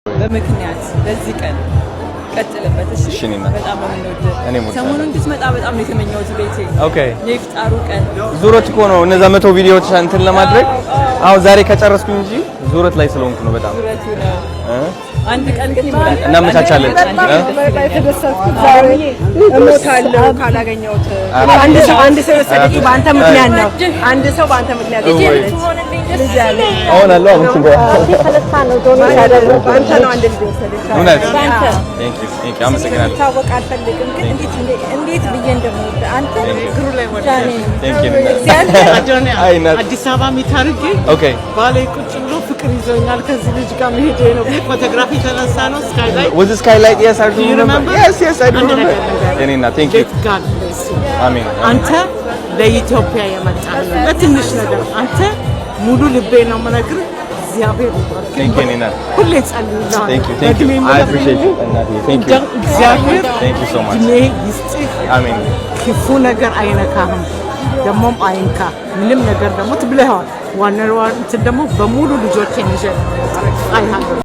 በምክንያት ለዚህ ቀን ቀጥለበት እሺ በጣም ነው ሰሞኑን እንድትመጣ በጣም ነው የተመኘሁት ቤቴ ኦኬ የፍጣሩ ቀን ዙረት እኮ ነው እነዛ 100 ቪዲዮዎች እንትን ለማድረግ አሁን ዛሬ ከጨረስኩኝ እንጂ ዙረት ላይ ስለሆንኩ ነው በጣም ዙረቱ ነው አንድ ቀን ግን ይመጣል እናመቻቻለን የተደሰትኩት ዛሬ እሞታለሁ ካላገኘሁት አንድ ሰው ወሰደች በአንተ ምክንያት ነው አንድ ሰው በአንተ ምክንያት ይችላል ልጅ ያለ አሁን አለው አሁን ተለታ ነው ዶኔት ያደረገው አንተ ነው አንድ ልጅ ወሰደች አንተ ቴንክ ዩ አመሰግናለሁ ታወቅ አልፈልግም ግን እንዴት ብዬ እንደምወድ አንተ እግሩ ላይ ወርዳኔ ቴንክ ዩ አዲስ አበባ ሚታርጊ ኦኬ ባሌ ቁጭ ብሎ ፍቅር ይዞኛል ከዚህ ልጅ ጋር መሄድ ነው ፎቶግራፊ ተነሳ ነው ስካይላይት was the skylight yes I do remember yes I do remember እኔና ቴንክ ዩ አሜን አንተ ለኢትዮጵያ የመጣ ነው ለትንሽ ነገር አንተ ሙሉ ልቤ ነው የምነግርህ እግዚአብሔር ይባርክ ቴንክ ዩ እኔና ሁሌ ጸልይልሃለሁ ቴንክ ዩ I appreciate you ቴንክ ዩ እግዚአብሔር ቴንክ ዩ so much ይስጥህ አሜን ክፉ ነገር አይነካህም ደሞም አይንካ ምንም ነገር ደግሞ ትብለሃል ዋነር እንትን ደግሞ በሙሉ ልጆቼን ይዤ አይሃለሁ